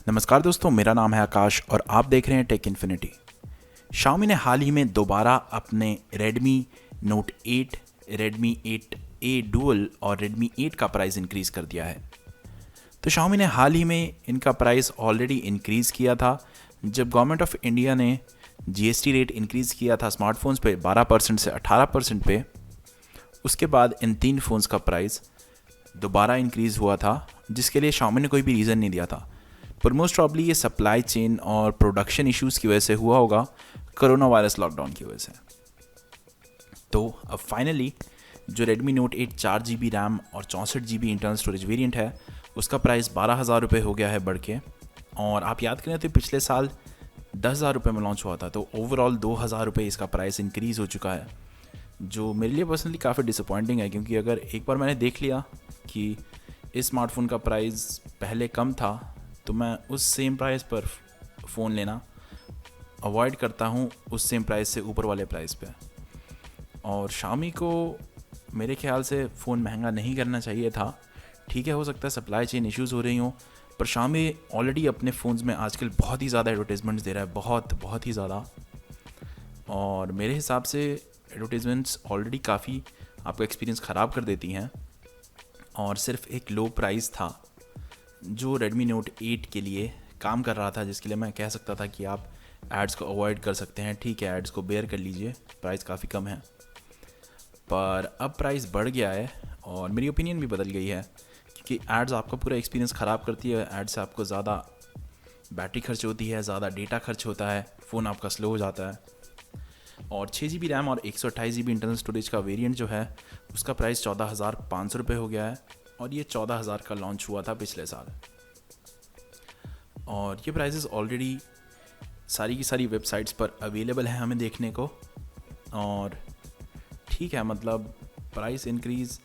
नमस्कार दोस्तों, मेरा नाम है आकाश और आप देख रहे हैं टेक इन्फिनिटी। Xiaomi ने हाल ही में दोबारा अपने Redmi Note 8, Redmi 8A Dual और Redmi 8 का प्राइस इंक्रीज़ कर दिया है। तो Xiaomi ने हाल ही में इनका प्राइस ऑलरेडी इंक्रीज़ किया था जब गवर्नमेंट ऑफ इंडिया ने जीएसटी रेट इंक्रीज़ किया था स्मार्टफोन्स पे 12% से 18% पे। उसके बाद इन तीन फ़ोन्स का प्राइस दोबारा इंक्रीज़ हुआ था, जिसके लिए Xiaomi ने कोई भी रीज़न नहीं दिया था। पर मोस्ट प्रॉब्ली ये सप्लाई चेन और प्रोडक्शन इश्यूज़ की वजह से हुआ होगा, कोरोना वायरस लॉकडाउन की वजह से। तो अब फाइनली जो Redmi Note 8 4GB रैम और 64GB इंटरनल स्टोरेज वेरिएंट है, उसका प्राइस 12,000 रुपये हो गया है बढ़ के। और आप याद करें तो पिछले साल 10,000 रुपये में लॉन्च हुआ था, तो ओवरऑल 2,000 रुपये इसका प्राइस इंक्रीज़ हो चुका है, जो मेरे लिए पर्सनली काफ़ी डिसअपॉइंटिंग है। क्योंकि अगर एक बार मैंने देख लिया कि इस स्मार्टफोन का प्राइस पहले कम था, तो मैं उस सेम प्राइस पर फ़ोन लेना अवॉइड करता हूँ उस सेम प्राइस से ऊपर वाले प्राइस पे। और Xiaomi को मेरे ख्याल से फ़ोन महंगा नहीं करना चाहिए था। ठीक है, हो सकता है सप्लाई चेन इश्यूज़ हो रही हों, पर Xiaomi ऑलरेडी अपने फ़ोन्स में आजकल बहुत ही ज़्यादा एडवर्टाइजमेंट्स दे रहा है, बहुत ही ज़्यादा। और मेरे हिसाब से एडवर्टाइजमेंट्स ऑलरेडी काफ़ी आपका एक्सपीरियंस ख़राब कर देती हैं। और सिर्फ एक लो प्राइस था जो Redmi Note 8 के लिए काम कर रहा था, जिसके लिए मैं कह सकता था कि आप एड्स को अवॉइड कर सकते हैं। ठीक है, एड्स को बेयर कर लीजिए, प्राइस काफ़ी कम है। पर अब प्राइस बढ़ गया है और मेरी ओपिनियन भी बदल गई है, क्योंकि एड्स आपका पूरा एक्सपीरियंस ख़राब करती है। एड से आपको ज़्यादा बैटरी खर्च होती है, ज़्यादा डेटा खर्च होता है, फ़ोन आपका स्लो हो जाता है। और 6GB रैम और 128GB इंटरनल स्टोरेज का वेरिएंट जो है, उसका प्राइस 14,500 रुपये हो गया है। और ये 14,000 का लॉन्च हुआ था पिछले साल। और ये प्राइसेस ऑलरेडी सारी की सारी वेबसाइट्स पर अवेलेबल है हमें देखने को। और ठीक है, मतलब प्राइस इंक्रीज़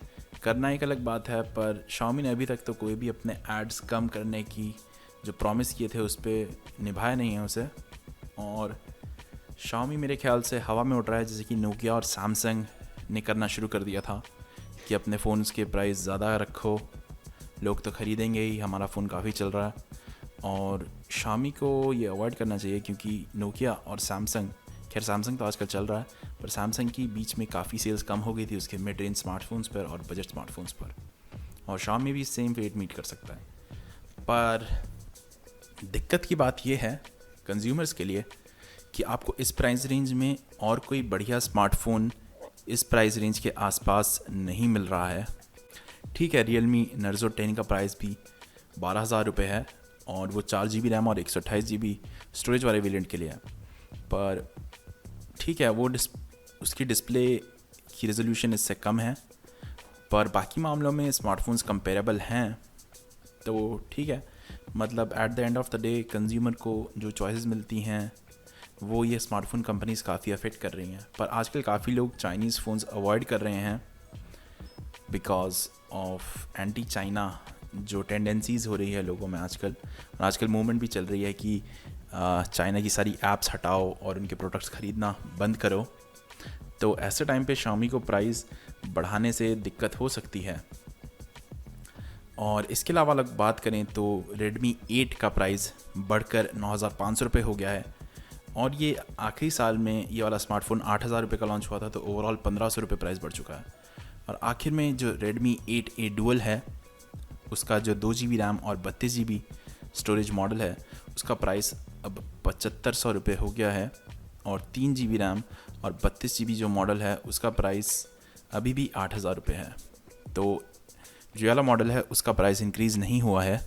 करना एक अलग बात है, पर Xiaomi ने अभी तक तो कोई भी अपने एड्स कम करने की जो प्रॉमिस किए थे उस पर निभाया नहीं है उसे। और Xiaomi मेरे ख्याल से हवा में उड़ रहा है, जैसे कि Nokia और Samsung ने करना शुरू कर दिया था कि अपने फ़ोन्स के प्राइस ज़्यादा रखो, लोग तो ख़रीदेंगे ही, हमारा फ़ोन काफ़ी चल रहा है। और Xiaomi को ये अवॉइड करना चाहिए, क्योंकि Nokia और Samsung, खैर Samsung तो आजकल चल रहा है, पर Samsung की बीच में काफ़ी सेल्स कम हो गई थी उसके मिड रेंज स्मार्टफोन्स पर और बजट स्मार्टफोन्स पर। और Xiaomi भी सेम फेट मीट कर सकता है। पर दिक्कत की बात यह है कंज्यूमर्स के लिए कि आपको इस प्राइस रेंज में और कोई बढ़िया स्मार्टफ़ोन इस प्राइस रेंज के आसपास नहीं मिल रहा है। ठीक है, Realme Narzo 10 का प्राइस भी 12,000 रुपये है और वो 4GB रैम और 128GB स्टोरेज वाले वेरिएंट के लिए है। पर ठीक है, वो उसकी डिस्प्ले की रेजोल्यूशन इससे कम है, पर बाकी मामलों में स्मार्टफोन्स कंपेरेबल हैं। तो ठीक है, मतलब at the end of the day consumer को जो चॉइसेस मिलती हैं वो ये स्मार्टफोन कंपनीज़ काफ़ी अफेक्ट कर रही हैं। पर आजकल काफ़ी लोग चाइनीज़ फ़ोन्स अवॉइड कर रहे हैं बिकॉज ऑफ एंटी चाइना जो टेंडेंसीज़ हो रही है लोगों में आजकल। और आजकल मूवमेंट भी चल रही है कि चाइना की सारी ऐप्स हटाओ और उनके प्रोडक्ट्स ख़रीदना बंद करो। तो ऐसे टाइम पे Xiaomi को प्राइस बढ़ाने से दिक्कत हो सकती है। और इसके अलावा अलग बात करें तो Redmi 8 का प्राइस बढ़कर 9,500 रुपये हो गया है। और ये आखिरी साल में ये वाला स्मार्टफोन 8,000 रुपये का लॉन्च हुआ था, तो ओवरऑल 1,500 रुपये प्राइस बढ़ चुका है। और आखिर में जो Redmi 8A Dual है, उसका जो 2GB रैम और 32GB स्टोरेज मॉडल है, उसका प्राइस अब 7,500 रुपये हो गया है। और 3GB रैम और 32GB जो मॉडल है, उसका प्राइस अभी भी 8,000 रुपये है। तो जो वाला मॉडल है उसका प्राइस इंक्रीज़ नहीं हुआ है।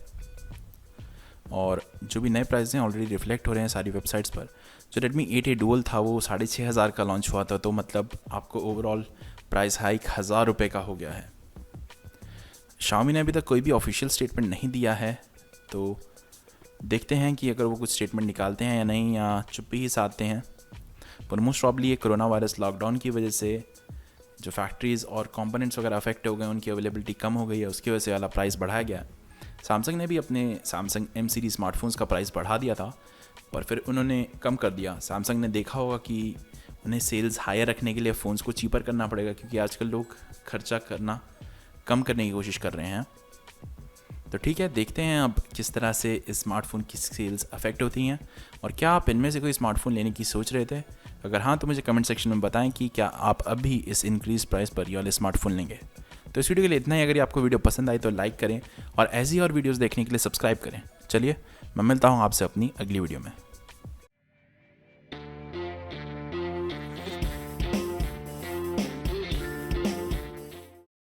और जो भी नए प्राइस हैं ऑलरेडी रिफ्लेक्ट हो रहे हैं सारी वेबसाइट्स पर। जो Redmi 8A Dual था वो 6,500 का लॉन्च हुआ था, तो मतलब आपको ओवरऑल प्राइस हाइक 1,000 रुपये का हो गया है। Xiaomi ने अभी तक कोई भी ऑफिशियल स्टेटमेंट नहीं दिया है, तो देखते हैं कि अगर वो कुछ स्टेटमेंट निकालते हैं या नहीं, या चुप्पी ही साधते हैं। पर मोस्ट प्रॉब्ली ये कोरोना वायरस लॉकडाउन की वजह से जो फैक्ट्रीज़ और कंपोनेंट्स वगैरह अफेक्ट हो गए, उनकी अवेलेबिलिटी कम हो गई है, उसकी वजह से वाला प्राइस बढ़ाया गया। Samsung ने भी अपने Samsung M सीरीज़ स्मार्टफोन्स का प्राइस बढ़ा दिया था, पर फिर उन्होंने कम कर दिया। Samsung ने देखा होगा कि उन्हें सेल्स हायर रखने के लिए फ़ोन्स को चीपर करना पड़ेगा, क्योंकि आजकल लोग खर्चा करना कम करने की कोशिश कर रहे हैं। तो ठीक है, देखते हैं अब किस तरह से इस स्मार्टफोन की सेल्स अफेक्ट होती हैं और क्या आप इनमें से कोई स्मार्टफोन लेने की सोच रहे थे। अगर हाँ तो मुझे कमेंट सेक्शन में बताएं कि क्या आप अब भी इस इंक्रीज प्राइस पर ये वाले स्मार्टफोन लेंगे। तो इस वीडियो के लिए इतना ही। अगर आपको वीडियो पसंद आई तो लाइक करें और ऐसी और वीडियोज़ देखने के लिए सब्सक्राइब करें। चलिए मैं मिलता हूँ आपसे अपनी अगली वीडियो में।